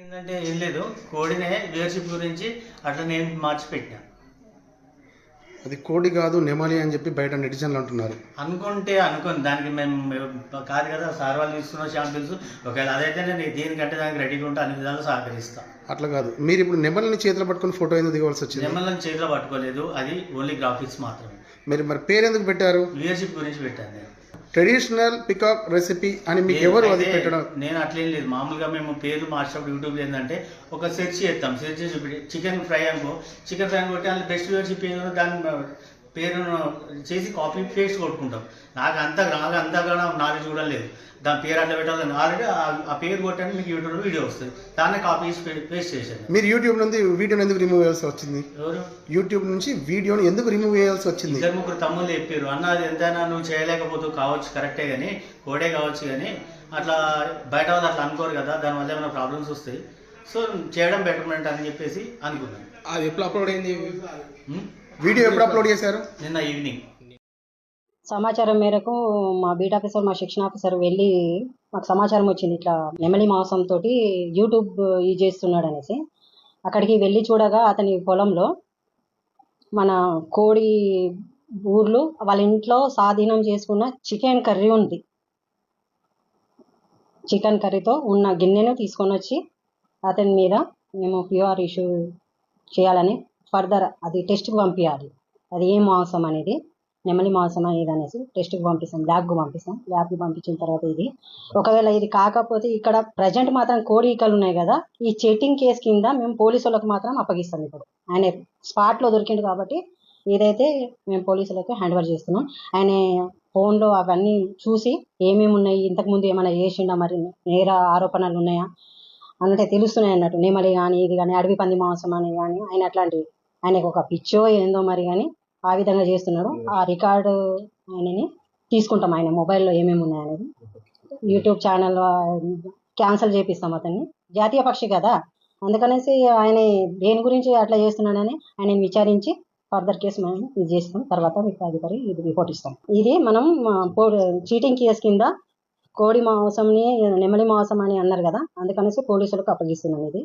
ఏంటంటే ఏం లేదు, కోడినే వ్యూవర్షిప్ గురించి అట్లా నేను మార్చి పెట్టినా. అది కోడి కాదు నెమలి అని చెప్పి బయట నెటిజన్లు అంటున్నారు. అనుకోని దానికి మేము కాదు కదా, సార్ వాళ్ళు తీసుకున్న షాంపిల్స్. ఒకవేళ అదైతే నేను దీనికంటే దానికి రెడీగా ఉంటే అన్ని విధాలు సహకరిస్తాను. అట్లా కాదు, మీరు ఇప్పుడు నెమలిని చేతిలో పట్టుకుని ఫోటో ఎందుకు దిగవలసి వచ్చింది? నెమలను చేతిలో పట్టుకోలేదు, అది ఓన్లీ గ్రాఫిక్స్ మాత్రమే. మరి పేరు ఎందుకు పెట్టారు? వ్యూవర్షిప్ గురించి పెట్టాను నేను. ట్రెడిషనల్ పికాక్ రెసిపీ అని మీకు ఎవరు అది పెట్టడం? నేను అట్లేం లేదు, మామూలుగా మేము పేర్లు మార్చినప్పుడు యూట్యూబ్లో ఏంటంటే ఒక సెర్చ్ చేస్తాం. సెర్చ్ చేసి చికెన్ ఫ్రై అనుకో, చికెన్ ఫ్రై కొట్టి అందులో బెస్ట్ వ్యూవర్షిప్ ఏదో దాని పేరును చేసి కాపీ పేస్ట్ కొట్టుకుంటాం. నాకు అంతగా నాలెడ్జ్ కూడా లేదు. దాని పేరు అట్లా పెట్టాలని ఆల్రెడీ ఆ పేరు కొట్టడానికి మీకు యూట్యూబ్లో వీడియో వస్తుంది, దాన్ని కాపీ చేసి పేస్ట్ చేశాను. మీరు యూట్యూబ్ నుండి వీడియోని ఎందుకు రిమూవ్ చేయాల్సి వచ్చింది? ఎవరు యూట్యూబ్ నుంచి వీడియోని ఎందుకు రిమూవ్ చేయాల్సి వచ్చింది? 2-3 తమ్ముళ్ళు చెప్పారు, అన్న అది ఎంతైనా నువ్వు చేయలేకపోతూ కావచ్చు, కరెక్టే కానీ కోడే కావచ్చు, కానీ అట్లా బయట వాళ్ళు అట్లా అనుకోరు కదా, దానివల్ల ఏమైనా ప్రాబ్లమ్స్ వస్తాయి, సో చేయడం బెటర్మెంట్ అని చెప్పేసి అనుకున్నాను. అది ఎప్పుడు అప్లోడ్ అయింది? వీడియో ఎప్పుడు అప్లోడ్ చేశారు? నిన్న ఈవినింగ్. సమాచారం మేరకు మా బీట్ ఆఫీసర్, మా శిక్షణ ఆఫీసర్ వెళ్ళి మాకు సమాచారం వచ్చింది, ఇట్లా నెమలి మాంసంతో యూట్యూబ్ చేస్తున్నాడు అనేసి. అక్కడికి వెళ్ళి చూడగా అతని పొలంలో మన కోడి ఊర్లు వాళ్ళ ఇంట్లో స్వాధీనం చేసుకున్న చికెన్ కర్రీ ఉంది. చికెన్ కర్రీతో ఉన్న గిన్నెను తీసుకొని వచ్చి అతని మీద మేము ప్యూఆర్ ఇష్యూ చేయాలని, ఫర్దర్ అది టెస్ట్కి పంపించాలి, అది ఏ మాంసం అనేది, నెమలి మాంసం అనేది అనేసి టెస్ట్కి పంపిస్తాం, ల్యాబ్కి పంపించిన తర్వాత ఇది ఒకవేళ ఇది కాకపోతే ఇక్కడ ప్రజెంట్ మాత్రం కోడి ఈకలు ఉన్నాయి కదా, ఈ చీటింగ్ కేసు కింద మేము పోలీసులకు మాత్రం అప్పగిస్తాం. ఇప్పుడు ఆయన స్పాట్లో దొరికింది కాబట్టి ఏదైతే మేము పోలీసులకు హ్యాండ్ ఓవర్ చేస్తున్నాం. ఆయన ఫోన్లో అవన్నీ చూసి ఏమేమి ఉన్నాయి, ఇంతకుముందు ఏమైనా చేసిండా, మరి నేర ఆరోపణలు ఉన్నాయా అన్నట్టే తెలుస్తున్నాయి అన్నట్టు. నెమలి కానీ ఇది కానీ అడవి పంది మాంసం అని కానీ ఆయన అట్లాంటివి, ఆయనకు ఒక పిచ్చో ఏందో మరి కానీ ఆ విధంగా చేస్తున్నాడు. ఆ రికార్డు ఆయనని తీసుకుంటాం, ఆయన మొబైల్లో ఏమేమి ఉన్నాయనేది. యూట్యూబ్ ఛానల్ క్యాన్సిల్ చేపిస్తాం అతన్ని, జాతీయ పక్షి కదా, అందుకనేసి ఆయన దేని గురించి అట్లా చేస్తున్నాడని ఆయన విచారించి ఫర్దర్ కేసు మనం ఇది చేస్తాం. తర్వాత మీకు అధికారి ఇది రిపోర్ట్ ఇస్తాం. ఇది మనం చీటింగ్ కేసు కింద కోడి మాంసంని నెమలి మాంసం అని అన్నారు కదా, అందుకనేసి పోలీసులకు అప్పగిస్తున్నాం ఇది.